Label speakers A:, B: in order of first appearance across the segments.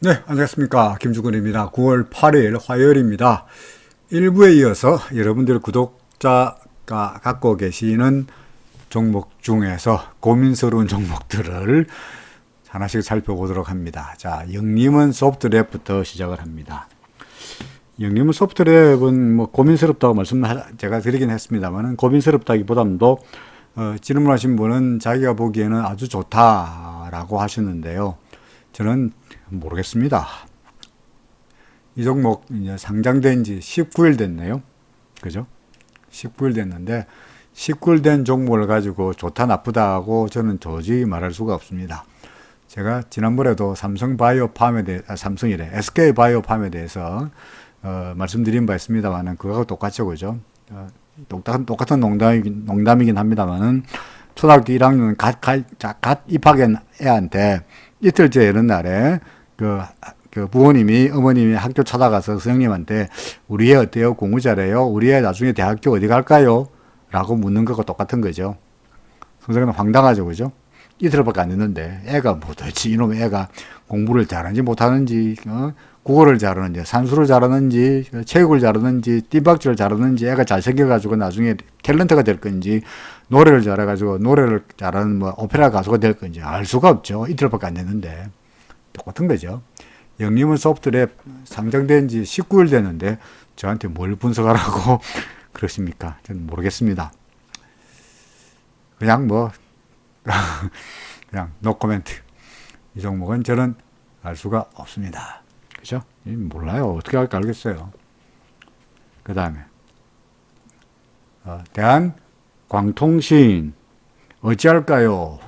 A: 네, 안녕하십니까. 김주근입니다. 9월 8일 화요일입니다. 1부에 이어서 여러분들 구독자가 갖고 계시는 종목 중에서 고민스러운 종목들을 하나씩 살펴보도록 합니다. 자, 영림은 소프트랩부터 시작을 합니다. 영림은 소프트랩은 뭐 고민스럽다고 제가 드리긴 했습니다만 고민스럽다기보다도 질문하신 분은 자기가 보기에는 아주 좋다라고 하셨는데요. 저는 모르겠습니다. 이 종목 이제 상장된 지 19일 됐네요. 그죠? 19일 됐는데 19일 된 종목을 가지고 좋다 나쁘다 하고 저는 도저히 말할 수가 없습니다. 제가 지난번에도 삼성이래. SK바이오팜에 대해서 말씀드린 바 있습니다만은 그거하고 똑같죠. 그죠? 똑같은 농담이긴 합니다만은 초등학교 1학년 갓 입학한 애한테 이틀째 이런 날에 그 부모님이 어머님이 학교 찾아가서 선생님한테 우리 애 어때요? 공부 잘해요? 우리 애 나중에 대학교 어디 갈까요? 라고 묻는 거가 똑같은 거죠. 선생님은 황당하죠. 그죠? 이틀밖에 안 됐는데 애가 뭐 도대체 이놈의 애가 공부를 잘하는지 못하는지 국어를 잘하는지 산수를 잘하는지 체육을 잘하는지 띠박질을 잘하는지 애가 잘생겨가지고 나중에 탤런트가 될 건지 노래를 잘해가지고 노래를 잘하는 뭐 오페라 가수가 될 건지 알 수가 없죠. 이틀밖에 안 됐는데 똑같은 거죠. 영림은 소프트랩 상장된 지 19일 됐는데 저한테 뭘 분석하라고 그러십니까? 저는 모르겠습니다. 그냥 그냥 노코멘트. 이 종목은 저는 알 수가 없습니다. 그죠? 몰라요. 어떻게 할까 알겠어요. 그 다음에 대한광통신 어찌할까요?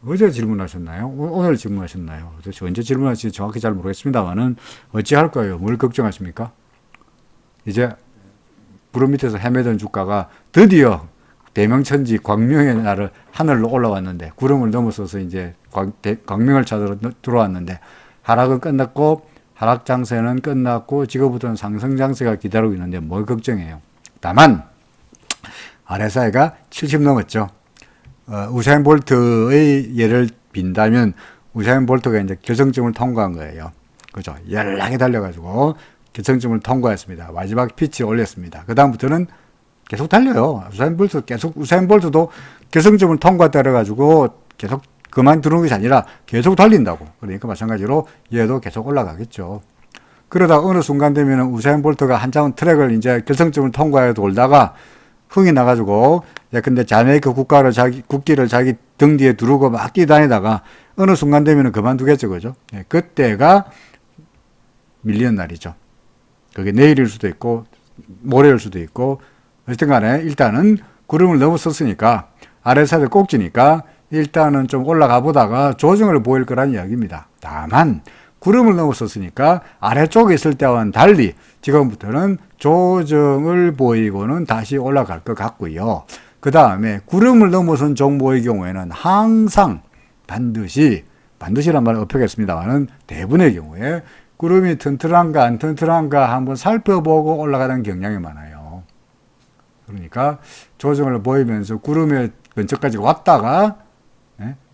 A: 어제 질문하셨나요? 오늘 질문하셨나요? 도대체 언제 질문하실지 정확히 잘 모르겠습니다만은 어찌할까요? 뭘 걱정하십니까? 이제 구름 밑에서 헤매던 주가가 드디어 대명천지 광명의 날을 하늘로 올라왔는데 구름을 넘어서서 이제 광명을 찾으러 들어왔는데 하락은 끝났고 하락 장세는 끝났고 지금부터는 상승 장세가 기다리고 있는데 뭘 걱정해요. 다만 RSI가 70 넘었죠. 우사인 볼트의 예를 빈다면 우사인 볼트가 이제 결승점을 통과한 거예요. 그죠? 연락이 달려가지고 결승점을 통과했습니다. 마지막 피치를 올렸습니다. 그 다음부터는 계속 달려요. 우사인 볼트도 결승점을 통과해가지고 계속 그만두는 것이 아니라 계속 달린다고. 그러니까 마찬가지로 얘도 계속 올라가겠죠. 그러다 어느 순간 되면 우사인 볼트가 한참 트랙을 이제 결승점을 통과해 돌다가 흥이 나가지고 근데 자메이카 국기를 자기 등 뒤에 두르고 막 뛰다니다가 어느 순간 되면 그만두겠죠. 그죠? 그때가 밀리는 날이죠. 그게 내일일 수도 있고 모레일 수도 있고 어쨌든 간에 일단은 구름을 넘어섰으니까 RSI도 꼭지니까 일단은 좀 올라가 보다가 조정을 보일 거란 이야기입니다. 다만 구름을 넘어섰으니까 아래쪽에 있을 때와는 달리 지금부터는 조정을 보이고는 다시 올라갈 것 같고요. 그 다음에 구름을 넘어선 종목의 경우에는 항상 반드시란 말은 없겠습니다만은 대부분의 경우에 구름이 튼튼한가 안 튼튼한가 한번 살펴보고 올라가는 경향이 많아요. 그러니까 조정을 보이면서 구름의 근처까지 왔다가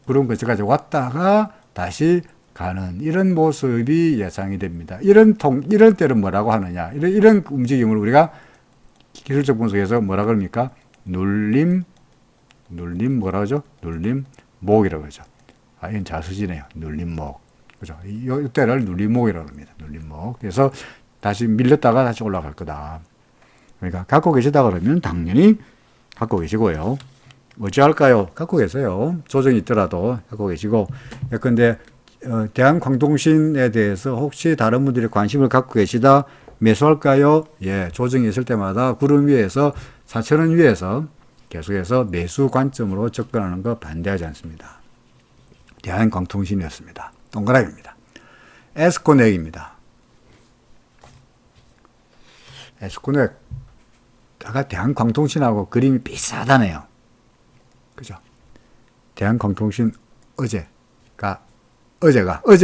A: 구름 근처까지 왔다가 다시 가는 이런 모습이 예상이 됩니다. 이런 때는 뭐라고 하느냐? 이런 움직임을 우리가 기술적 분석에서 뭐라 그럽니까? 눌림 뭐라 그러죠? 눌림목이라고 하죠. 이건 자수지네요. 눌림목. 그죠? 이때를 눌림목이라고 합니다. 눌림목. 그래서 다시 밀렸다가 다시 올라갈 거다. 그러니까 갖고 계시다 그러면 당연히 갖고 계시고요. 어찌할까요? 갖고 계세요. 조정이 있더라도 갖고 계시고. 근데 대한광통신에 대해서 혹시 다른 분들이 관심을 갖고 계시다 매수할까요? 예, 조정이 있을 때마다 구름 위에서 4,000원 위에서 계속해서 매수 관점으로 접근하는 거 반대하지 않습니다. 대한광통신이었습니다. 동그라미입니다. 에스코넥입니다. 에스코넥 아까 대한광통신하고 그림이 비슷하다네요. 그죠? 대한광통신 어제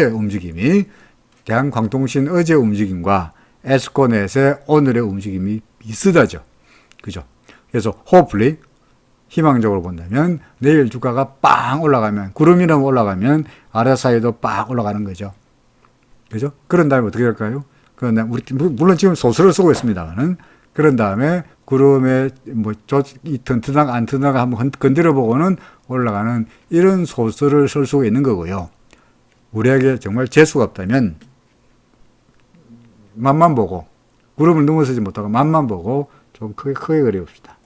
A: 움직임이 대한광통신 어제 움직임과 에스코넷의 오늘의 움직임이 비슷하죠. 그죠? 그래서 hopefully 희망적으로 본다면 내일 주가가 빵 올라가면 구름 이름 올라가면 RSI도 빵 올라가는 거죠. 그죠? 그런 다음에 어떻게 할까요? 그런 다음에 물론 지금 소설을 쓰고 있습니다만은 그런 다음에 구름에 이 튼튼하가 안 튼튼하가 한번 건드려 보고는 올라가는 이런 소설을 쓸 수가 있는 거고요. 우리에게 정말 재수가 없다면 맛만 보고 구름을 넘어서지 못하고 맛만 보고 좀 크게 그려봅시다.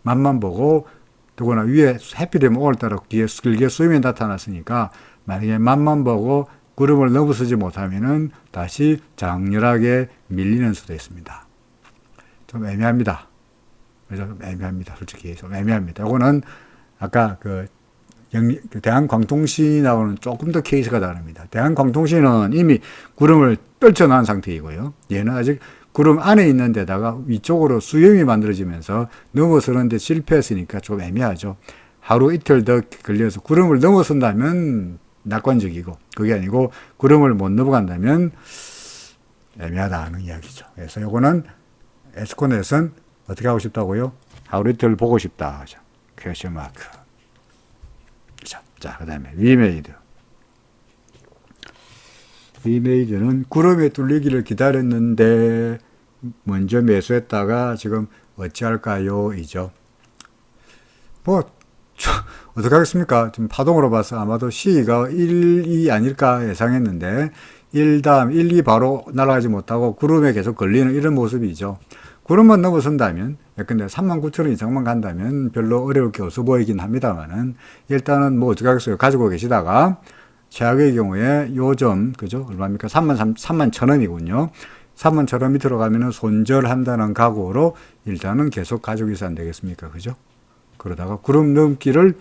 A: 맛만 보고 더구나 위에 햇빛이 되면 오늘따라 길게 수임이 나타났으니까 만약에 맛만 보고 구름을 넘어서지 못하면은 다시 장렬하게 밀리는 수도 있습니다. 좀 애매합니다. 그래서 좀 애매합니다. 솔직히 좀 애매합니다. 이거는 아까 대한광통신이 나오는 조금 더 케이스가 다릅니다. 대한광통신은 이미 구름을 떨쳐놓은 상태이고요. 얘는 아직 구름 안에 있는 데다가 위쪽으로 수염이 만들어지면서 넘어서는데 실패했으니까 좀 애매하죠. 하루 이틀 더 걸려서 구름을 넘어선다면 낙관적이고 그게 아니고 구름을 못 넘어간다면 애매하다는 이야기죠. 그래서 요거는 에스코넷은 어떻게 하고 싶다고요? 하루 이틀 보고 싶다. 퀘스천 마크. 자, 그 다음에 위메이드. 위메이드는 구름에 뚫리기를 기다렸는데 먼저 매수했다가 지금 어찌할까요? 이죠. 어떻게 하겠습니까? 지금 파동으로 봐서 아마도 C가 1, 2 아닐까 예상했는데 1 다음 1, 2 바로 날아가지 못하고 구름에 계속 걸리는 이런 모습이죠. 구름만 넘어선다면, 근데 39,000원 이상만 간다면 별로 어려울 게 없어 보이긴 합니다만은, 일단은 어떻게 하겠어요? 가지고 계시다가, 최악의 경우에 요점, 그죠? 얼마입니까? 31,000원이군요. 31,000원 밑으로 가면은 손절한다는 각오로 일단은 계속 가지고 있어야 안 되겠습니까? 그죠? 그러다가 구름 넘기를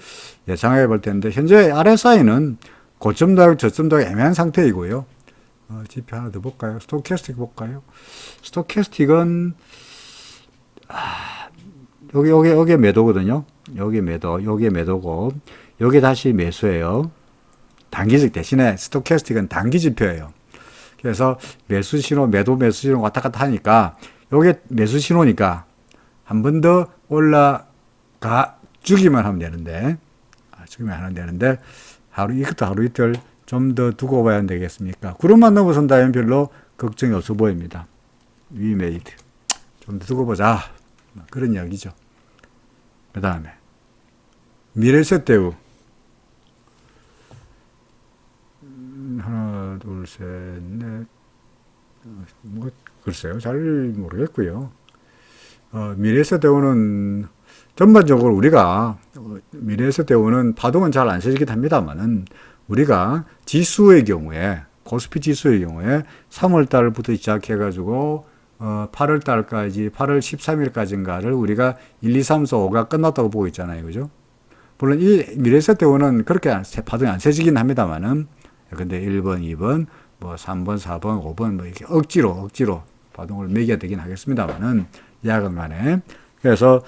A: 예상해 볼 텐데, 현재 RSI는 고점도 하고 저점도 하고 애매한 상태이고요. 지표 하나 더 볼까요? 스토캐스틱 볼까요? 스토캐스틱은, 여기 매도거든요. 여기 매도고, 여기 다시 매수예요. 단기적 대신에 스토캐스틱은 단기 지표예요. 그래서 매수 신호, 매수 신호 왔다 갔다 하니까, 요게 매수 신호니까, 한 번 더 주기만 하면 되는데, 이것도 하루 이틀 좀 더 두고 봐야 되겠습니까? 구름만 넘어선다면 별로 걱정이 없어 보입니다. 위메이드. 좀 더 두고 보자. 그런 이야기죠. 그 다음에 미래세대우. 하나, 둘, 셋, 넷. 글쎄요. 잘 모르겠고요. 미래세대우는 전반적으로 우리가 미래세대우는 파동은 잘 안 세지긴 합니다만은 우리가 지수의 경우에 코스피 지수의 경우에 3월 달부터 시작해가지고 8월 달까지 8월 13일까지인가를 우리가 1, 2, 3, 4, 5가 끝났다고 보고 있잖아요. 그죠? 물론 이 미래세대우는 그렇게 파동이 안 세지긴 합니다만은 근데 1번, 2번, 3번, 4번, 5번 이렇게 억지로 파동을 매겨야 되긴 하겠습니다만은 야간만에 그래서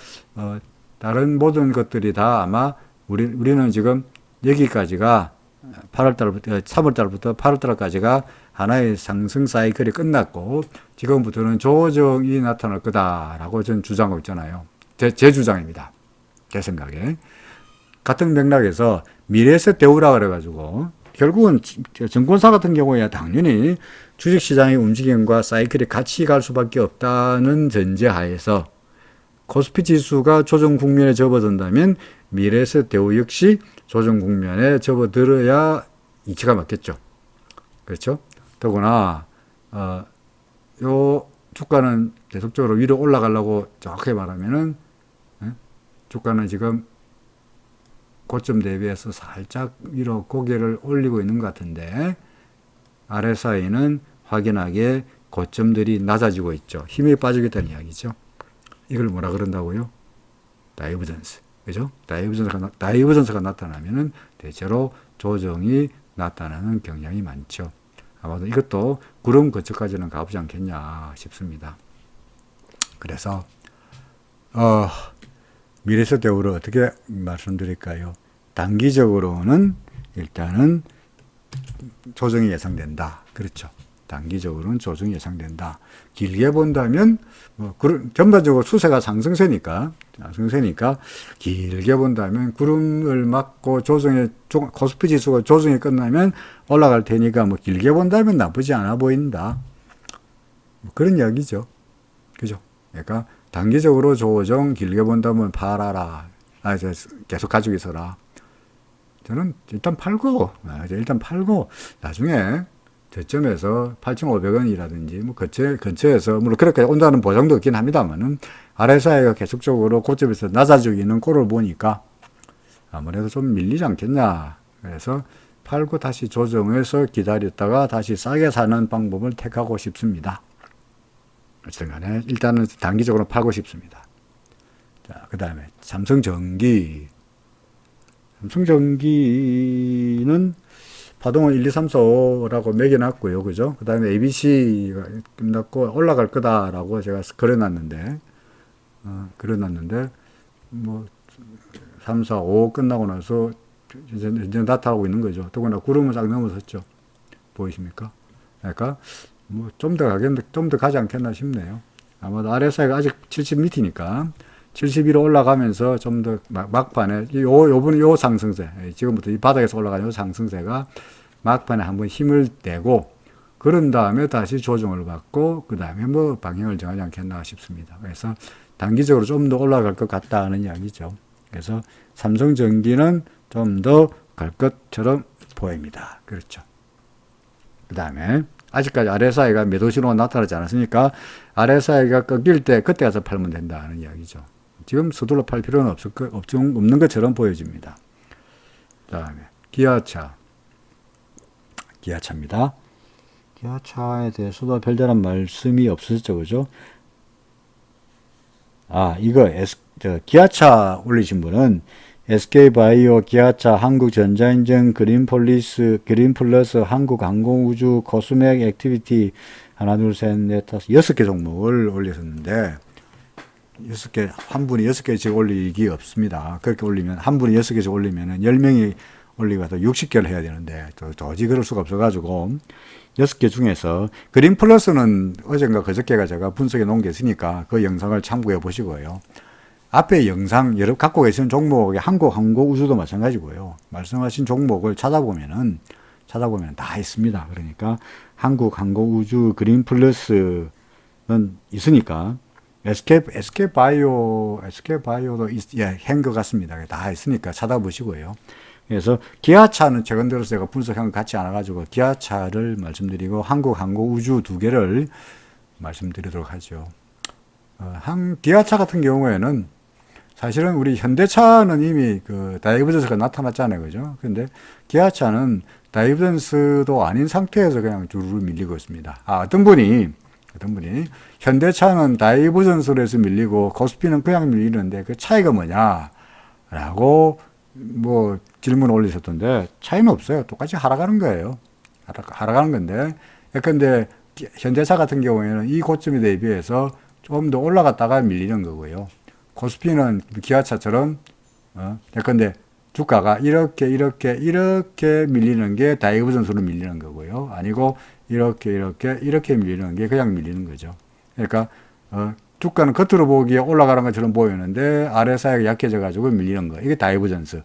A: 다른 모든 것들이 다 아마 우리는 지금 여기까지가 3월 달부터 8월 달까지가 하나의 상승 사이클이 끝났고 지금부터는 조정이 나타날 거다라고 저는 주장하고 있잖아요. 제 주장입니다. 제 생각에. 같은 맥락에서 미래세대우라 그래가지고 결국은 증권사 같은 경우에 당연히 주식시장의 움직임과 사이클이 같이 갈 수밖에 없다는 전제하에서 코스피 지수가 조정 국면에 접어든다면 미래세대우 역시 조정 국면에 접어들어야 이치가 맞겠죠. 그렇죠? 더구나 요 주가는 계속적으로 위로 올라가려고 정확하게 말하면은 주가는 지금 고점 대비해서 살짝 위로 고개를 올리고 있는 것 같은데 RSI는 확연하게 고점들이 낮아지고 있죠. 힘이 빠지겠다는 이야기죠. 이걸 뭐라 그런다고요? 다이버전스. 그죠? 다이버전스가 나타나면은 대체로 조정이 나타나는 경향이 많죠. 아마도 이것도 구름 근처까지는 가보지 않겠냐 싶습니다. 그래서 미래세대우를 어떻게 말씀드릴까요? 단기적으로는 일단은 조정이 예상된다. 그렇죠. 단기적으로는 조정이 예상된다. 길게 본다면 전반적으로 추세가 상승세니까 길게 본다면 구름을 막고 코스피 지수가 조정이 끝나면 올라갈 테니까 길게 본다면 나쁘지 않아 보인다. 그런 이야기죠. 그죠? 그러니까 단기적으로 조정, 길게 본다면 팔아라. 계속 가지고 있어라. 저는 일단 팔고 나중에 저점에서 8,500원이라든지 근처에서 물론 그렇게 온다는 보장도 없긴 합니다만은 RSI가 계속적으로 고점에서 낮아지는 꼴을 보니까 아무래도 좀 밀리지 않겠냐. 그래서 팔고 다시 조정해서 기다렸다가 다시 싸게 사는 방법을 택하고 싶습니다. 어쨌든 간에 일단은 단기적으로 팔고 싶습니다. 자, 그 다음에 삼성전기는 파동은 1, 2, 3, 4, 5라고 매겨놨고요. 그죠? 그 다음에 ABC가 끝났고 올라갈 거다라고 제가 그려놨는데, 3, 4, 5 끝나고 나서 이제 나타나고 있는 거죠. 더구나 구름을 싹 넘어섰죠. 보이십니까? 그러니까 좀 더 가지 않겠나 싶네요. 아마도 RSI가 아직 70 밑이니까 71로 올라가면서 좀 더 막판에 요 상승세, 지금부터 이 바닥에서 올라가는 요 상승세가 막판에 한번 힘을 내고 그런 다음에 다시 조정을 받고 그 다음에 방향을 정하지 않겠나 싶습니다. 그래서 단기적으로 좀 더 올라갈 것 같다는 이야기죠. 그래서 삼성전기는 좀 더 갈 것처럼 보입니다. 그렇죠. 그 다음에 아직까지 RSI가 매도 신호가 나타나지 않았으니까 RSI가 꺾일 때 그때 가서 팔면 된다는 이야기죠. 지금 서둘러 팔 필요는 없는 것처럼 보여집니다. 그 다음에 기아차입니다. 기아차에 대해서도 별다른 말씀이 없었죠. 그죠? 기아차 올리신 분은 SK바이오, 기아차, 한국전자인증, 그린플러스, 한국항공우주, 코스맥 액티비티, 하나, 둘, 셋, 넷, 다섯, 6개 종목을 올렸었는데, 한 분이 6개씩 올리기 없습니다. 그렇게 올리면, 한 분이 6개씩 올리면은 10명이 올리고 해서 60개를 해야 되는데, 도저히 그럴 수가 없어가지고, 6개 중에서, 그린플러스는 어젠가 그저께가 제가 분석해 놓은 게 있으니까, 그 영상을 참고해 보시고요. 앞에 영상, 갖고 계시는 종목의 한국항공우주도 마찬가지고요. 말씀하신 종목을 찾아보면 다 있습니다. 그러니까 한국항공우주 그린플러스는 있으니까 SK바이오도 한 것 같습니다. 다 있으니까 찾아보시고요. 그래서 기아차는 최근 들어서 제가 분석한 것 같지 않아가지고 기아차를 말씀드리고 한국항공우주 2개를 말씀드리도록 하죠. 기아차 같은 경우에는 사실은 우리 현대차는 이미 다이버전스가 나타났잖아요. 그죠? 근데 기아차는 다이버전스도 아닌 상태에서 그냥 주르르 밀리고 있습니다. 어떤 분이 현대차는 다이버전스로 해서 밀리고 코스피는 그냥 밀리는데 그 차이가 뭐냐라고 질문을 올리셨던데 차이는 없어요. 똑같이 하락하는 거예요. 하락하는 건데 근데 현대차 같은 경우에는 이 고점에 대비해서 좀 더 올라갔다가 밀리는 거고요. 코스피는 기아차처럼 근데 주가가 이렇게 밀리는 게 다이버전스로 밀리는 거고요. 아니고 이렇게 밀리는 게 그냥 밀리는 거죠. 그러니까 주가는 겉으로 보기에 올라가는 것처럼 보이는데 RSI가 약해져 가지고 밀리는 거. 이게 다이버전스.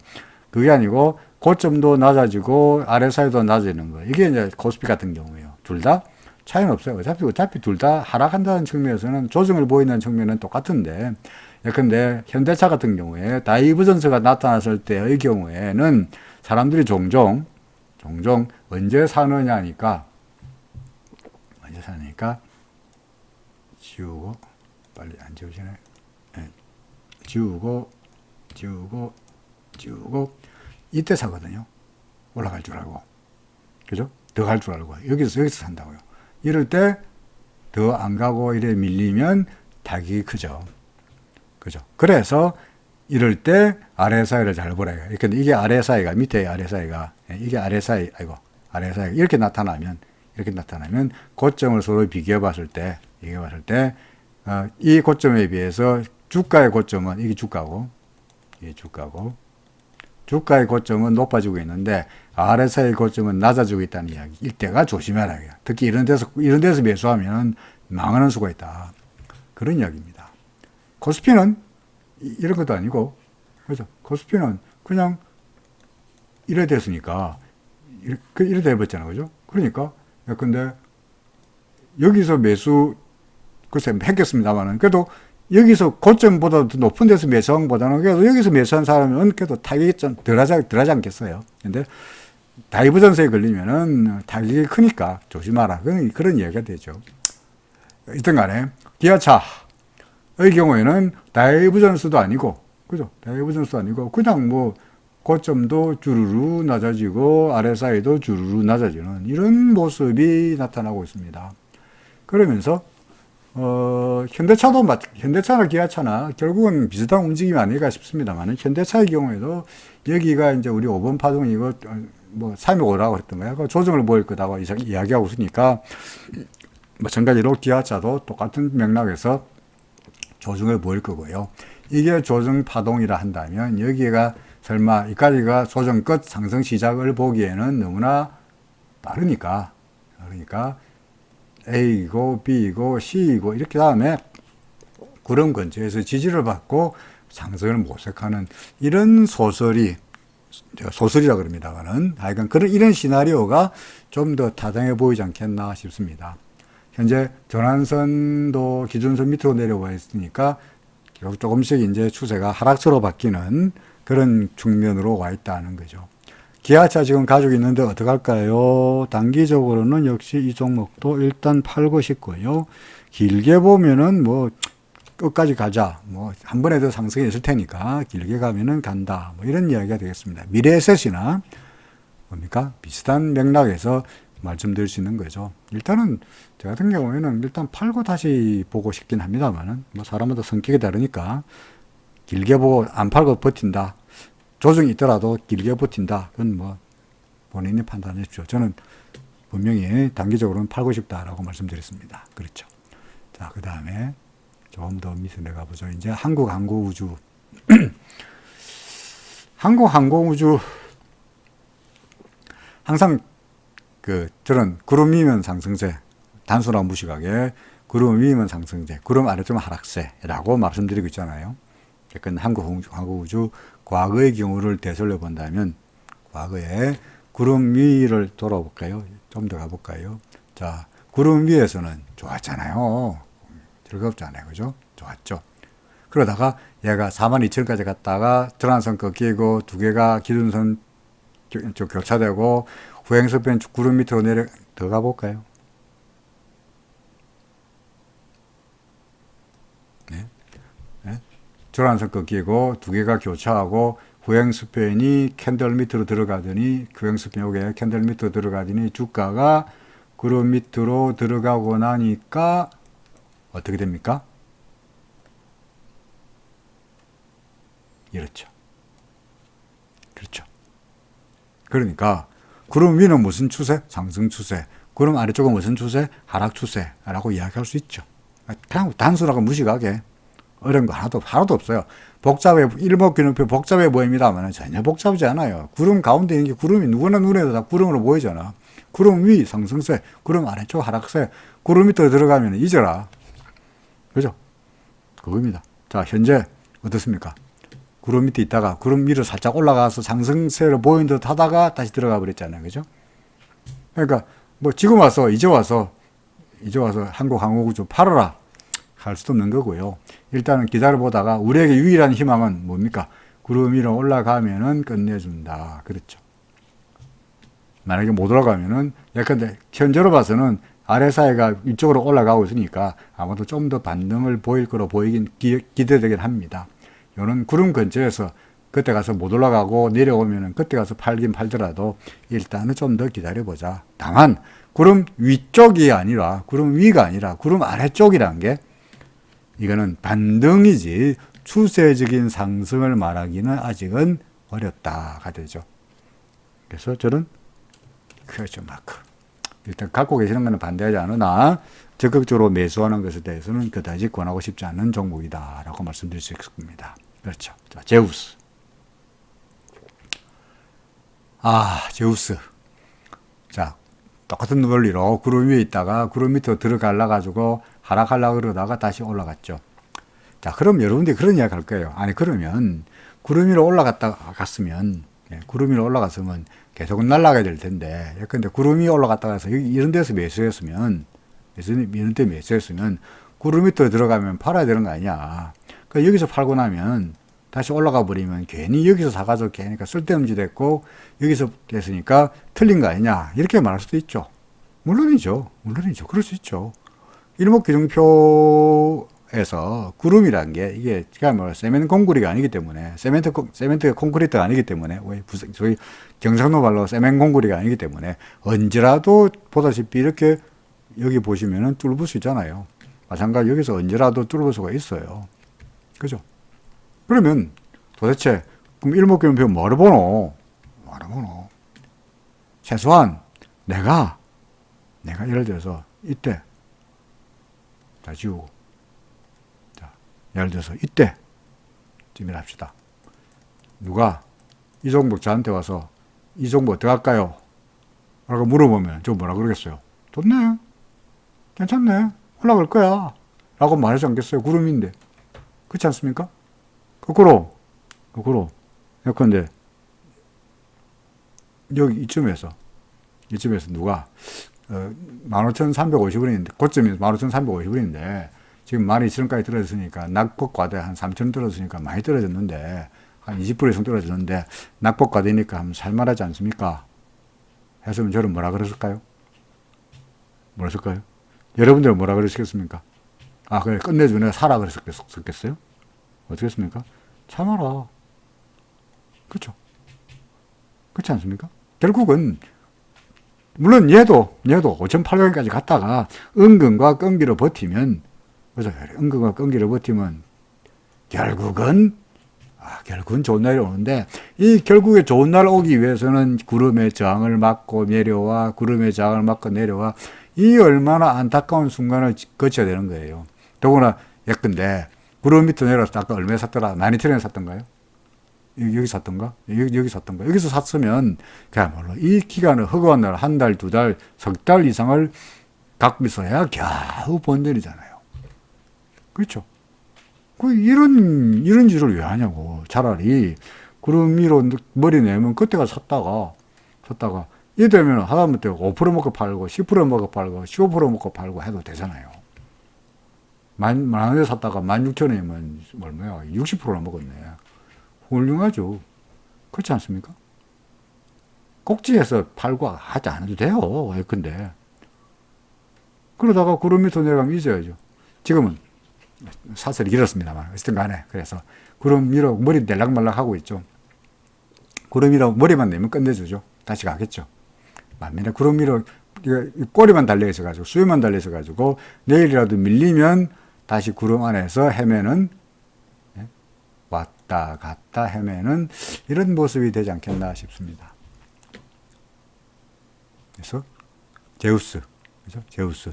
A: 그게 아니고 고점도 낮아지고 RSI도 낮아지는 거. 이게 이제 코스피 같은 경우예요. 둘 다 차이는 없어요. 어차피 둘 다 하락한다는 측면에서는 조정을 보인다는 측면은 똑같은데 근데 현대차 같은 경우에 다이버전스가 나타났을 때의 경우에는 사람들이 종종 언제 사느냐니까 지우고 빨리 안 지우시네. 지우고 이때 사거든요. 올라갈 줄 알고. 그죠? 더 갈 줄 알고. 여기서 산다고요. 이럴 때 더 안 가고 이래 밀리면 타격이 크죠. 그죠? 그래서 이럴 때 RSI를 잘 보라. 근데 이게 RSI가 밑에 RSI가 이렇게 나타나면 고점을 서로 비교해 봤을 때 이 고점에 비해서 주가의 고점은 이게 주가고 주가의 고점은 높아지고 있는데 RSI의 고점은 낮아지고 있다는 이야기. 이때가 조심해라. 특히 이런 데서 매수하면 망하는 수가 있다. 그런 이야기입니다. 코스피는 이런 것도 아니고, 그죠? 코스피는 그냥 이래 됐으니까, 이래 돼버렸잖아. 그죠? 그러니까, 근데 여기서 매수, 글쎄, 했겠습니다만은, 그래도 여기서 고점보다 더 높은 데서 매수한 것보다는 그래도 여기서 매수한 사람은 그래도 타격이 좀 덜하지 않겠어요. 근데 다이버전스에 걸리면은 타격이 크니까 조심하라. 그런 이야기가 되죠. 이든 간에 기아차의 경우에는 다이버전스도 아니고, 그죠? 다이버전스도 아니고, 그냥 뭐 고점도 주르르 낮아지고, RSI도 주르르 낮아지는 이런 모습이 나타나고 있습니다. 그러면서 현대차나 기아차나 결국은 비슷한 움직임이 아닐까 싶습니다만, 현대차의 경우에도 여기가 이제 우리 5번 파동이고, 뭐, 3이 오라고 했던 거야. 조정을 보일 거다고 이야기하고 있으니까, 마찬가지로 기아차도 똑같은 맥락에서 조정을 보일 거고요. 이게 조정 파동이라 한다면, 여기가 설마 이까지가 조정 끝 상승 시작을 보기에는 너무나 빠르니까, A이고 B이고 C이고 이렇게 다음에 구름 근처에서 지지를 받고 상승을 모색하는 이런 소설이라 그럽니다만은 하여간 이런 시나리오가 좀 더 타당해 보이지 않겠나 싶습니다. 현재 전환선도 기준선 밑으로 내려와 있으니까 조금씩 이제 추세가 하락세로 바뀌는 그런 측면으로 와 있다는 거죠. 기아차 지금 가지고 있는데 어떡할까요? 단기적으로는 역시 이 종목도 일단 팔고 싶고요. 길게 보면은 뭐 끝까지 가자. 뭐 한 번에 더 상승이 있을 테니까 길게 가면은 간다. 뭐 이런 이야기가 되겠습니다. 미래에셋이나 뭡니까? 비슷한 맥락에서 말씀드릴 수 있는 거죠. 일단은 저 같은 경우에는 일단 팔고 다시 보고 싶긴 합니다만은 뭐 사람마다 성격이 다르니까 길게 보고 안 팔고 버틴다. 조정이 있더라도 길게 버틴다. 그건 뭐 본인이 판단해 주십시오. 저는 분명히 단기적으로는 팔고 싶다라고 말씀드렸습니다. 그렇죠. 자, 그 다음에 조금 더 밑에 내가 보죠. 이제 한국항공우주. 한국항공우주 항상 저런 구름 위면 상승세, 단순하고 무식하게 구름 위면 상승세, 구름 아래쪽은 하락세라고 말씀드리고 있잖아요. 그러니까 한국우주 과거의 경우를 되돌려 본다면 과거에 구름 위를 돌아볼까요? 좀 더 가볼까요? 자, 구름 위에서는 좋았잖아요. 즐겁잖아요. 그죠? 좋았죠. 그러다가 얘가 42,000까지 갔다가 전환선 꺾이고 두 개가 기준선 교차되고 후행스팬 구름 밑으로 더 가볼까요? 네. 네. 전환선 꺾이고 두 개가 교차하고 후행스팬이 캔들 밑으로 들어가더니 후행스팬 여기에 캔들 밑으로 들어가더니 주가가 구름 밑으로 들어가고 나니까 어떻게 됩니까? 이렇죠. 그렇죠. 그러니까 구름 위는 무슨 추세? 상승 추세. 구름 아래쪽은 무슨 추세? 하락 추세라고 이야기할 수 있죠. 그냥 단순하고 무식하게 어려운 거 하나도 없어요. 복잡해, 일목균형표 복잡해 보입니다만 전혀 복잡하지 않아요. 구름 가운데 있는 게 구름이 누구나 눈에도 다 구름으로 보이잖아. 구름 위 상승세, 구름 아래쪽 하락세, 구름 밑으로 들어가면 잊어라. 그죠? 그겁니다. 자, 현재 어떻습니까? 구름 밑에 있다가 구름 위로 살짝 올라가서 상승세를 보인 듯 하다가 다시 들어가 버렸잖아요. 그죠? 그러니까 뭐 지금 와서 이제 와서 한국항공우주 팔아라 할 수도 없는 거고요. 일단은 기다려보다가 우리에게 유일한 희망은 뭡니까? 구름 위로 올라가면은 끝내준다. 그렇죠. 만약에 못 올라가면은 예컨대 현재로 봐서는 RSI가 이쪽으로 올라가고 있으니까 아마도 좀 더 반등을 보일 거로 기대되긴 합니다. 요는 구름 근처에서 그때 가서 못 올라가고 내려오면은 그때 가서 팔긴 팔더라도 일단은 좀 더 기다려보자. 다만 구름 위쪽이 아니라 구름 위가 아니라 구름 아래쪽이란 게 이거는 반등이지 추세적인 상승을 말하기는 아직은 어렵다가 되죠. 그래서 저는 퀘스천 마크. 일단 갖고 계시는 것은 반대하지 않으나 적극적으로 매수하는 것에 대해서는 그다지 권하고 싶지 않은 종목이다라고 말씀드릴 수 있습니다. 그렇죠. 자, 제우스. 제우스. 자, 똑같은 원리로 구름 위에 있다가 구름 밑으로 들어갈라 가지고 하락하려고 그러다가 다시 올라갔죠. 자, 그럼 여러분들이 그런 이야기 할 거예요. 아니, 그러면 구름 위로 갔으면, 구름 위로 올라갔으면 계속 날아가야 될 텐데, 근데 구름 위에 올라갔다가 해서 이런 데서 매수했으면, 이런 데 매수했으면 구름 밑으로 들어가면 팔아야 되는 거 아니야. 그러니까 여기서 팔고 나면 다시 올라가 버리면 괜히 여기서 사가지고 걔니까 쓸데없는 짓 했고 여기서 됐으니까 틀린 거 아니냐 이렇게 말할 수도 있죠. 물론이죠. 그럴 수 있죠. 일목균형표에서 구름이란 게 이게 그야말로 세멘 콘크리트가 아니기 때문에 세멘트 콘크리트가 아니기 때문에 저희 경상도 말로 세멘 콘크리트가 아니기 때문에 언제라도 보다시피 이렇게 여기 보시면은 뚫을 수 있잖아요. 마찬가지 여기서 언제라도 뚫을 수가 있어요. 그죠? 그러면 도대체 그럼 일목균형표 뭐를 보노? 최소한 내가 예를 들어서 이때 다 지우고 자, 예를 들어서 이때 쯤이라 합시다. 누가 이종복 저한테 와서 이종복 어떻게 할까요? 라고 물어보면 저 뭐라 그러겠어요? 좋네. 괜찮네. 올라갈 거야. 라고 말하지 않겠어요? 구름인데. 그렇지 않습니까? 거꾸로. 예컨대, 여기 이쯤에서 누가, 15,350원인데, 고점이 15,350원인데, 지금 12,000원까지 떨어졌으니까, 낙폭과대 한 3,000원 떨어졌으니까 많이 떨어졌는데, 한 20% 이상 떨어졌는데, 낙폭과대니까 한번 살만하지 않습니까? 했으면 저는 뭐라 그랬을까요? 여러분들은 뭐라 그러시겠습니까? 그래, 끝내주네. 사라 그랬겠어요? 어떻게 했습니까? 참아라. 그렇죠? 그렇지 않습니까? 결국은, 물론 얘도 5,800원까지 갔다가 은근과 끈기로 버티면, 그죠? 은근과 끈기로 버티면, 결국은 좋은 날이 오는데, 이 결국에 좋은 날 오기 위해서는 구름의 저항을 맞고 내려와, 이 얼마나 안타까운 순간을 거쳐야 되는 거예요. 더구나 예컨대 구름 밑으로 내려서 아까 얼마에 샀더라? 12,000원에 샀던가요? 여기 샀던가? 여기서 샀으면 그야말로 이 기간을 허구한 날 한 달, 두 달, 석 달 이상을 갖고 있어야 겨우 번 일이잖아요. 그렇죠? 이런 짓을 왜 하냐고. 차라리 구름 위로 머리 내면 그때가 샀다가 이 되면 하다못해 5% 먹고 팔고 10% 먹고 팔고 15% 먹고 팔고 해도 되잖아요. 만 원에 샀다가 16,000원이면 얼마야? 60%나 먹었네. 훌륭하죠. 그렇지 않습니까? 꼭지에서 팔고 하지 않아도 돼요. 예컨대. 그러다가 구름 밑으로 내려가면 잊어야죠. 지금은 사설이 길었습니다만 어쨌든 간에 그래서 구름 위로 머리 내락말락 하고 있죠. 구름 위로 머리만 내면 끝내주죠. 다시 가겠죠. 만약에 구름 위로 꼬리만 달려있어가지고 수위만 달려있어가지고 내일이라도 밀리면 다시 구름 안에서 헤매는 왔다 갔다 헤매는 이런 모습이 되지 않겠나 싶습니다. 그래서 제우스, 그죠? 제우스.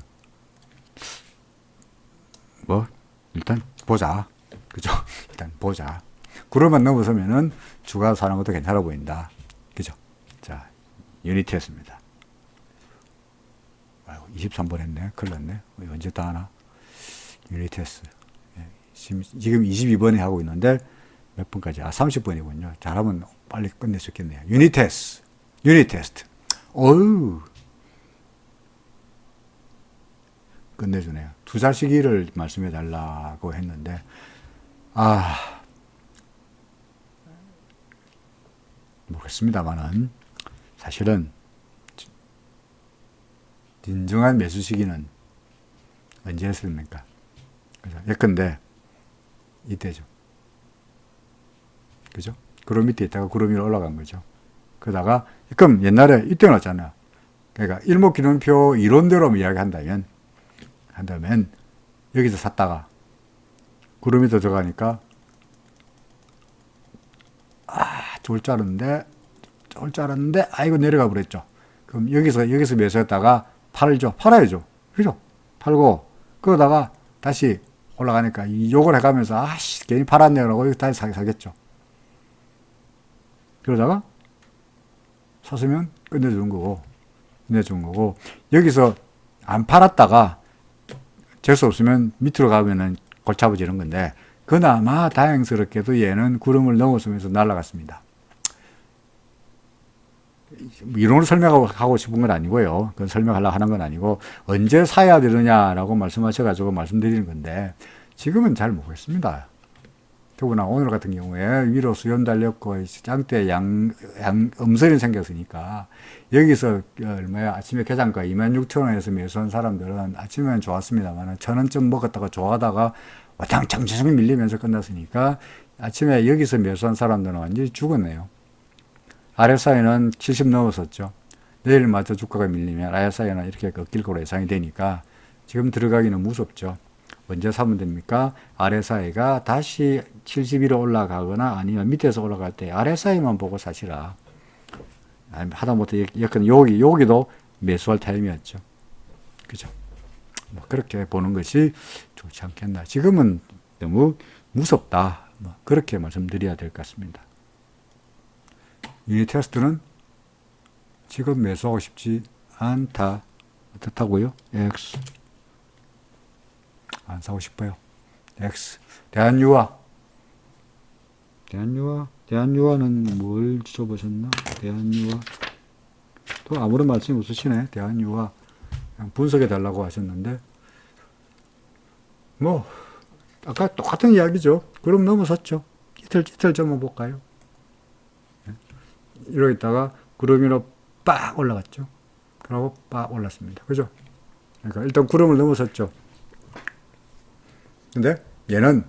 A: 일단 보자. 그죠? 일단 보자. 구름만 넘어서면은 주가 사는 것도 괜찮아 보인다. 그죠? 자, 유니티였습니다. 23번 했네. 큰일 났네. 언제 다 하나? 유니테스. 지금 22번에 하고 있는데 몇 번까지? 30번이군요. 잘하면 빨리 끝낼 수 있겠네요. 유니테스트. 어우. 끝내주네요. 투자 시기를 말씀해 달라고 했는데, 모르겠습니다만은, 사실은, 진정한 매수 시기는 언제 했습니까? 예컨대, 이때죠. 그죠? 구름 밑에 있다가 구름 위로 올라간 거죠. 그러다가, 그럼 옛날에 이때 났잖아요. 그러니까 일목균형표 이론대로 이야기한다면, 여기서 샀다가 구름이 더 들어가니까 좋을 줄 알았는데 이거 내려가 버렸죠. 그럼 여기서 매수했다가 팔아야죠. 그죠? 팔고 그러다가 다시 올라가니까 욕을 해가면서 괜히 팔았네 라고 다시 사겠죠. 그러다가 샀으면 끝내주는 거고, 여기서 안 팔았다가 재수 없으면 밑으로 가면은 골치 아파지는 건데, 그나마 다행스럽게도 얘는 구름을 넘어서면서 날아갔습니다. 이론을 설명하고 싶은 건 아니고요. 그건 설명하려고 하는 건 아니고, 언제 사야 되느냐라고 말씀하셔가지고 말씀드리는 건데, 지금은 잘 모르겠습니다. 더구나 오늘 같은 경우에 위로 수렴 달렸고, 짱대 음선이 생겼으니까, 여기서 얼마야? 아침에 개장가 26,000원에서 매수한 사람들은 아침에는 좋았습니다만, 1,000원쯤 먹었다가 좋아하다가 와장창 밀리면서 끝났으니까, 아침에 여기서 매수한 사람들은 완전히 죽었네요. RSI는 70 넘었었죠. 내일마저 주가가 밀리면 RSI는 이렇게 꺾일 거로 예상이 되니까 지금 들어가기는 무섭죠. 언제 사면 됩니까? RSI가 다시 70위로 올라가거나 아니면 밑에서 올라갈 때 RSI만 보고 사시라. 하다못해 여기도 매수할 타임이었죠. 그죠? 뭐 그렇게 보는 것이 좋지 않겠나. 지금은 너무 무섭다. 뭐 그렇게 말씀드려야 될 것 같습니다. 이 테스트는 지금 매수하고 싶지 않다. 어떻다고요? X. 안 사고 싶어요. X. 대한유화는 뭘 줘보셨나? 대한유화. 또 아무런 말씀이 없으시네. 대한유화. 그냥 분석해 달라고 하셨는데, 뭐, 아까 똑같은 이야기죠. 그럼 넘어섰죠. 이틀 전만 볼까요? 이러고 있다가 구름 위로 빡 올라갔죠. 그러고 빡 올랐습니다. 그죠? 그러니까 일단 구름을 넘어섰죠. 근데 얘는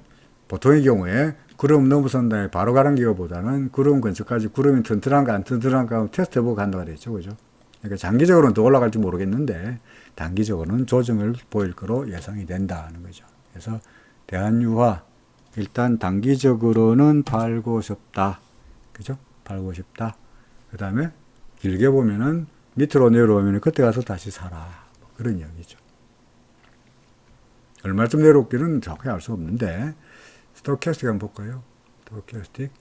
A: 보통의 경우에 구름 넘어선 다음에 바로 가는 기보다는 구름 근처까지 구름이 튼튼한가 안 튼튼한가 테스트 해보고 간다고 그랬죠. 그죠? 그러니까 장기적으로는 더 올라갈지 모르겠는데 단기적으로는 조정을 보일 거로 예상이 된다는 거죠. 그래서 대한유화 일단 단기적으로는 팔고 싶다. 그죠? 팔고 싶다. 그 다음에 길게 보면은 밑으로 내려오면 그때 가서 다시 사라. 뭐 그런 이야기죠. 얼마쯤 내려올기는 정확히 알 수 없는데 스토캐스틱 한번 볼까요? 스토캐스틱.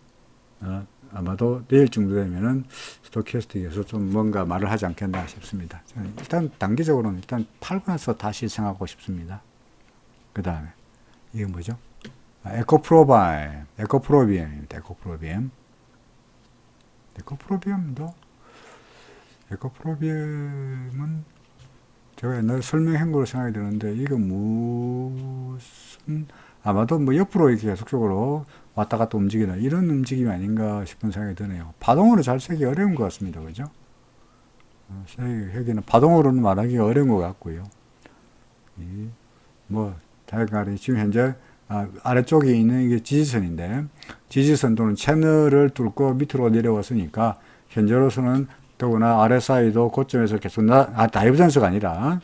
A: 아마도 내일 정도 되면은 스토캐스틱에서 좀 뭔가 말을 하지 않겠나 싶습니다. 일단 단기적으로는 일단 팔고 나서 다시 생각하고 싶습니다. 그 다음에 이게 뭐죠? 에코프로비엠입니다. 에코프로비엠은 제가 옛날에 설명한 거로 생각이 드는데 이거 무슨 아마도 뭐 옆으로 이렇게 계속적으로 왔다 갔다 움직이는 이런 움직임이 아닌가 싶은 생각이 드네요. 파동으로 잘 세기 어려운 것 같습니다. 그죠? 여기는 파동으로는 말하기 어려운 것 같고요. 뭐 다양하게 지금 현재 아래쪽에 있는 이게 지지선인데 지지선 또는 채널을 뚫고 밑으로 내려왔으니까 현재로서는 더구나 RSI도 고점에서 계속 다이버전스가 아니라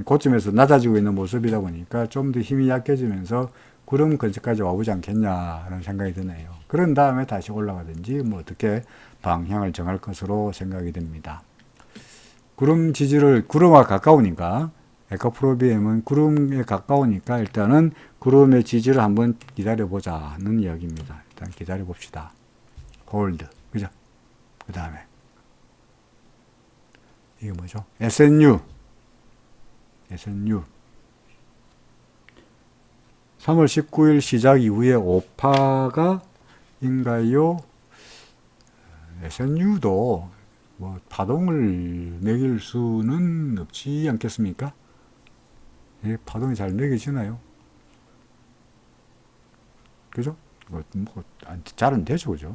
A: 고점에서 낮아지고 있는 모습이다 보니까 좀 더 힘이 약해지면서 구름 근처까지 와보지 않겠냐라는 생각이 드네요. 그런 다음에 다시 올라가든지 뭐 어떻게 방향을 정할 것으로 생각이 됩니다. 구름과 가까우니까 에코프로비엠은 구름에 가까우니까 일단은 구름의 지지를 한번 기다려보자는 이야기입니다. 일단 기다려봅시다. 홀드. 그죠? 그 다음에 이게 뭐죠? SNU 3월 19일 시작 이후에 5파가 인가요? SNU도 뭐 파동을 매길 수는 없지 않겠습니까? 예, 파동이 잘 매겨지나요? 그죠? 잘 안 되죠, 그죠?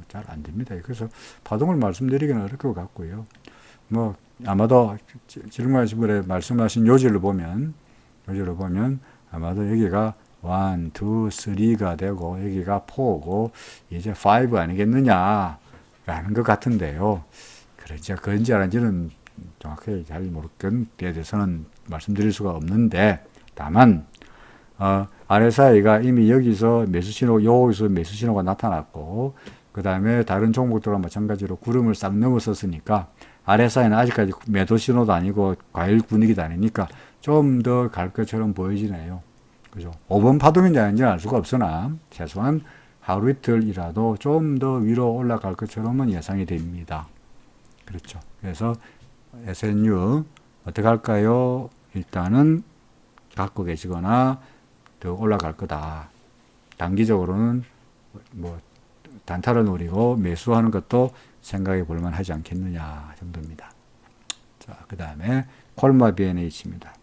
A: 잘 안 됩니다. 그래서 파동을 말씀드리기는 어려울 것 같고요. 뭐 아마도 질문하신 분에 말씀하신 요지를 보면 아마도 여기가 1, 2, 3가 되고 여기가 4고 이제 5 아니겠느냐라는 것 같은데요. 그런지 아닌지는 정확히 잘 모르겠는 데 대해서는 말씀드릴 수가 없는데 다만 RSI가 이미 여기서 여기서 매수 신호가 나타났고 그 다음에 다른 종목들과 마찬가지로 구름을 싹 넘어섰으니까 RSI는 아직까지 매도 신호도 아니고 과일 분위기도 아니니까 좀 더 갈 것처럼 보여지네요. 그죠? 5번 파동인지 아닌지는 알 수가 없으나 최소한 하루 이틀이라도 좀 더 위로 올라갈 것처럼은 예상이 됩니다. 그렇죠. 그래서 SNU 어떻게 할까요? 일단은 갖고 계시거나 더 올라갈 거다. 단기적으로는 뭐 단타를 노리고 매수하는 것도 생각해 볼 만하지 않겠느냐 정도입니다. 자, 그 다음에 콜마 BNH입니다.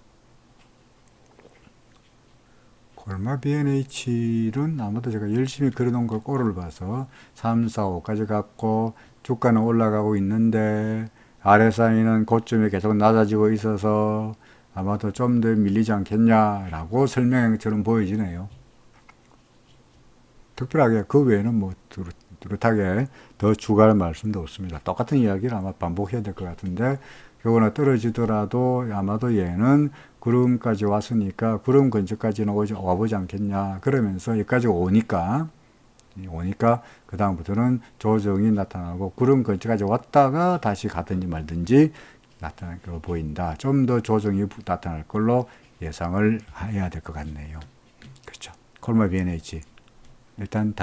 A: 콜마 BNH는 아무도 제가 열심히 그려놓은 걸 꼴을 봐서 3, 4, 5까지 갔고 주가는 올라가고 있는데 RSI는 고점에 계속 낮아지고 있어서 아마도 좀 더 밀리지 않겠냐라고 설명처럼 보여지네요. 특별하게 그 외에는 뭐 뚜렷하게 더 추가할 말씀도 없습니다. 똑같은 이야기를 아마 반복해야 될 것 같은데 요거나 떨어지더라도 아마도 얘는 구름까지 왔으니까 구름 근처까지는 와보지 않겠냐 그러면서 여기까지 오니까 그 다음부터는 조정이 나타나고 구름 근처까지 왔다가 다시 가든지 말든지 나타날 거 보인다. 좀 더 조정이 나타날 걸로 예상을 해야 될 것 같네요. 그렇죠. 콜마 BNH 일단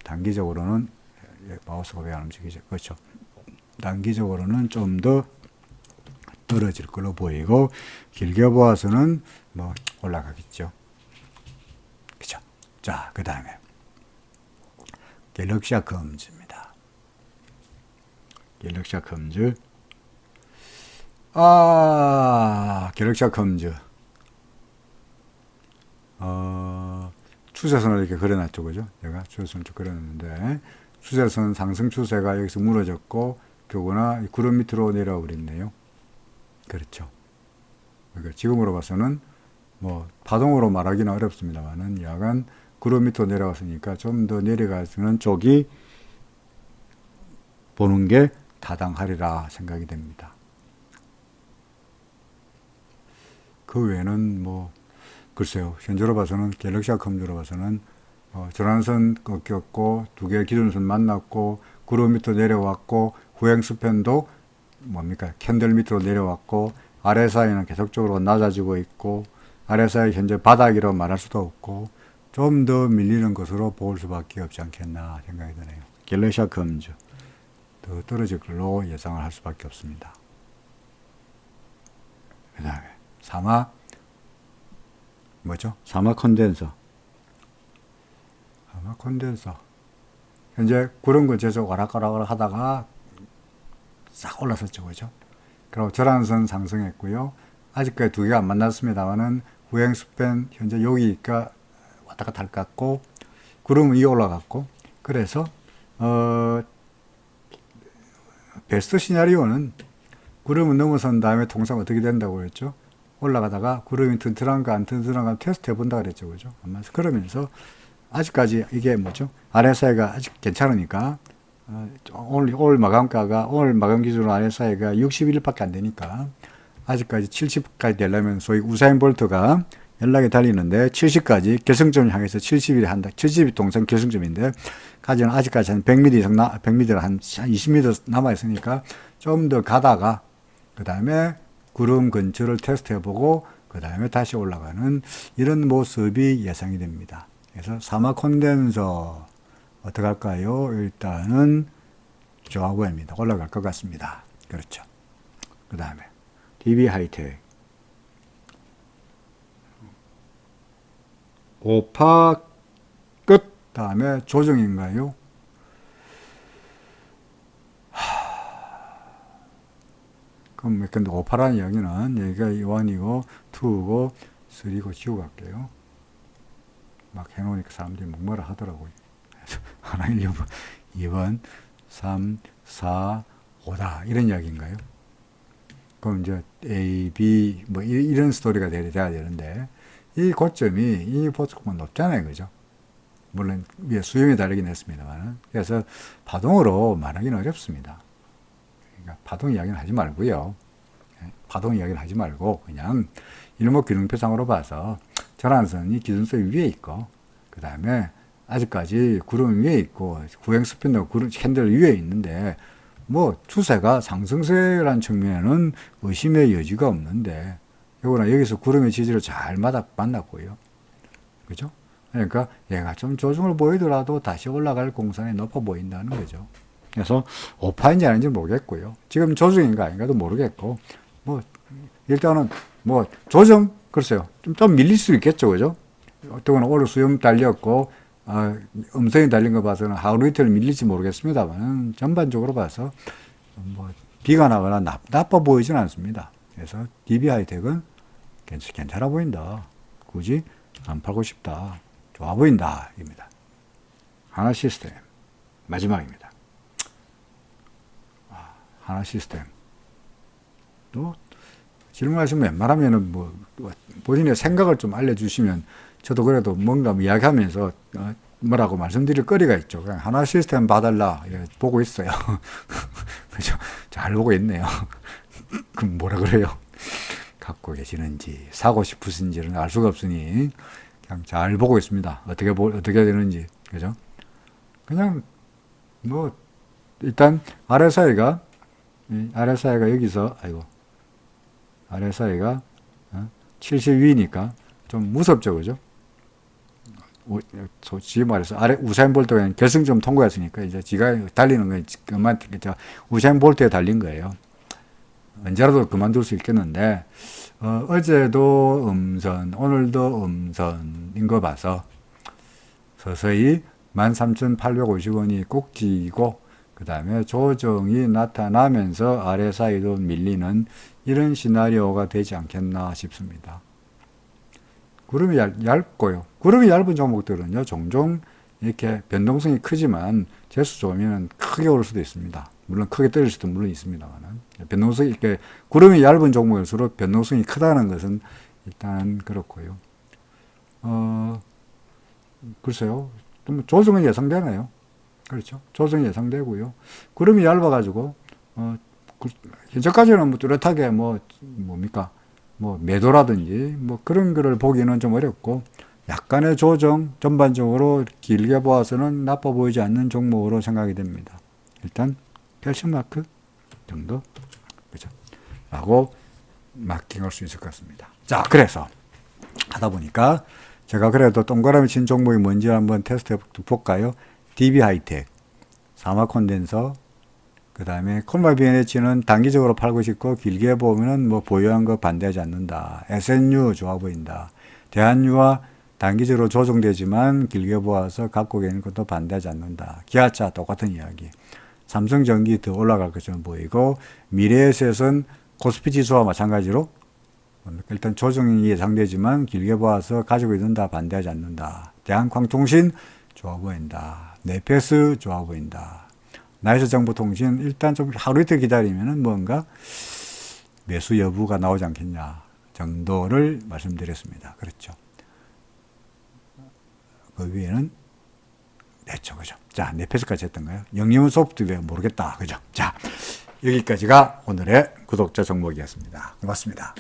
A: 단기적으로는 마우스가 왜 안 움직이죠? 그렇죠. 단기적으로는 좀 더 떨어질 걸로 보이고 길게 보아서는 뭐 올라가겠죠. 그렇죠. 자, 그 다음에 갤럭시아 컴즈입니다. 갤럭시아 컴즈. 갤럭시아 컴즈. 추세선을 이렇게 그려놨죠, 그죠? 제가 추세선을 쭉 그려놨는데 추세선 상승 추세가 여기서 무너졌고 교구나 구름 밑으로 내려와 버렸네요. 그렇죠. 그러니까 지금으로 봐서는 뭐 파동으로 말하기는 어렵습니다만은 약간 구름 밑으로 내려왔으니까 좀 더 내려가는 쪽이 보는 게 타당하리라 생각이 됩니다. 그 외에는 뭐 글쎄요. 현재로 봐서는 갤럭시아 컴즈로 봐서는 전환선 꺾였고 두 개의 기준선 만났고 구름 밑으로 내려왔고 후행 스팬도 뭡니까 캔들 밑으로 내려왔고 RSI는 계속적으로 낮아지고 있고 RSI 현재 바닥이라고 말할 수도 없고 좀 더 밀리는 것으로 볼 수밖에 없지 않겠나 생각이 드네요. 갤럭시아 컴즈 더 떨어질 걸로 예상을 할 수밖에 없습니다. 그 다음에 사막 사막 컨덴서 현재 구름 근처에서 와락가락 하다가 싹 올라섰죠, 그죠? 그리고 전환선 상승했고요. 아직까지 두 개가 안 만났습니다만은 후행 스팬 현재 여기가 왔다 갔다 할 것 같고 구름 위에 올라갔고 그래서 베스트 시나리오는 구름을 넘어선 다음에 통상 어떻게 된다고 그랬죠? 올라가다가 구름이 튼튼한가 안 튼튼한가 테스트 해본다 그랬죠, 그죠? 그러면서 아직까지 이게 RSI가 아직 괜찮으니까 오늘 마감 기준으로 RSI가 61밖에 안 되니까 아직까지 70까지 되려면 소위 우사인 볼트가 연락이 달리는데 70까지 결승점을 향해서 70이 한다. 70이 동상 결승점인데 까지는 아직까지 한 100m 이상 100m 한 20m 남아 있으니까 좀 더 가다가 그 다음에 구름 근처를 테스트 해보고 그 다음에 다시 올라가는 이런 모습이 예상이 됩니다. 그래서 사막 콘덴서 어떻게 할까요? 일단은 좋아 보입니다. 올라갈 것 같습니다. 그렇죠. 그 다음에 DB 하이텍 5파 끝 다음에 조정인가요? 그럼 근데 5파라는 이야기는 여기가 1이고 2고 3고 지우고 갈게요. 막 해놓으니까 사람들이 뭐라 하더라고요. 하나 1, 2번, 3, 4, 5다. 이런 이야기인가요? 그럼 이제 A, B, 뭐 이런 스토리가 돼야 되는데, 이 고점이 이 보트코만 높잖아요. 그죠? 물론 위에 수렴이 다르긴 했습니다만. 그래서 파동으로 말하기는 어렵습니다. 그러니까 파동 이야기는 하지 말고요. 파동 이야기를 하지 말고 그냥 일목균형표상으로 봐서 전환선이 기준선 위에 있고 그 다음에 아직까지 구름 위에 있고 구행 스핀도 구름 캔들 위에 있는데 뭐 추세가 상승세라는 측면에는 의심의 여지가 없는데 요거는 여기서 구름의 지지를 잘 만났고요. 그죠? 그러니까 얘가 좀 조정을 보이더라도 다시 올라갈 공산이 높아 보인다는 거죠. 그래서 오파인지 아닌지 모르겠고요. 지금 조정인가 아닌가도 모르겠고, 뭐, 일단은 뭐, 조정, 글쎄요. 좀 밀릴 수 있겠죠. 그죠? 어떻거나 오늘 수염 달렸고, 음성이 달린 거 봐서는 하루 이틀 밀릴지 모르겠습니다만, 전반적으로 봐서, 뭐, 비가 나거나 나빠 보이진 않습니다. 그래서 DB 하이텍은 괜찮아 보인다. 굳이 안 팔고 싶다. 좋아 보인다. 입니다. 하나 시스템. 마지막입니다. 하나 시스템. 또, 질문하시면 웬만하면은 뭐, 본인의 생각을 좀 알려주시면 저도 그래도 뭔가 이야기하면서 뭐라고 말씀드릴 거리가 있죠. 그냥 하나 시스템 봐달라. 예, 보고 있어요. 그죠? 잘 보고 있네요. 그럼 뭐라 그래요? 갖고 계시는지, 사고 싶으신지는 알 수가 없으니, 그냥 잘 보고 있습니다. 어떻게 되는지. 그죠? 그냥, 뭐, 일단, RSI가 여기서, RSI가 70위니까 좀 무섭죠, 그죠? 솔직히 말해서 우사인 볼트가 그냥 결승점 통과했으니까 이제 지가 달리는 건 그만 우사인 볼트에 달린 거예요. 언제라도 그만둘 수 있겠는데 어제도 음선, 오늘도 음선인 거 봐서 서서히 13,850원이 꼭지이고 그 다음에 조정이 나타나면서 RSI도 밀리는 이런 시나리오가 되지 않겠나 싶습니다. 구름이 얇고요. 구름이 얇은 종목들은요, 종종 이렇게 변동성이 크지만 재수 좋으면 크게 오를 수도 있습니다. 물론 크게 떨어질 수도 물론 있습니다만은 변동성이 이렇게 구름이 얇은 종목일수록 변동성이 크다는 것은 일단 그렇고요. 글쎄요, 좀 조정은 예상되네요. 그렇죠. 조정이 예상되고요. 구름이 얇아가지고 현재까지는 뭐 뚜렷하게 뭡니까? 뭐 매도라든지 뭐 그런 거를 보기는 좀 어렵고 약간의 조정 전반적으로 길게 보아서는 나빠 보이지 않는 종목으로 생각이 됩니다. 일단 펼션마크 정도 그죠? 라고 마킹할 수 있을 것 같습니다. 자, 그래서 하다 보니까 제가 그래도 동그라미 친 종목이 뭔지 한번 테스트 해볼까요? DB 하이텍, 사마 콘덴서, 그 다음에 콜마 BNH는 단기적으로 팔고 싶고 길게 보면은 뭐 보유한 거 반대하지 않는다. SNU 좋아 보인다. 대한유와 단기적으로 조정되지만 길게 보아서 갖고 계는 것도 반대하지 않는다. 기아차 똑같은 이야기. 삼성전기 더 올라갈 것처럼 보이고 미래에셋은 코스피 지수와 마찬가지로 일단 조정이 예상되지만 길게 보아서 가지고 있는다. 반대하지 않는다. 대한광통신 좋아 보인다. 네페스 좋아 보인다. 나이스 정보통신 일단 좀 하루 이틀 기다리면은 뭔가 매수 여부가 나오지 않겠냐 정도를 말씀드렸습니다. 그렇죠. 그 위에는 냈죠. 그죠. 자, 네페스까지 했던가요? 영림은 소프트웨어 모르겠다. 그죠. 자, 여기까지가 오늘의 구독자 정보이었습니다. 고맙습니다.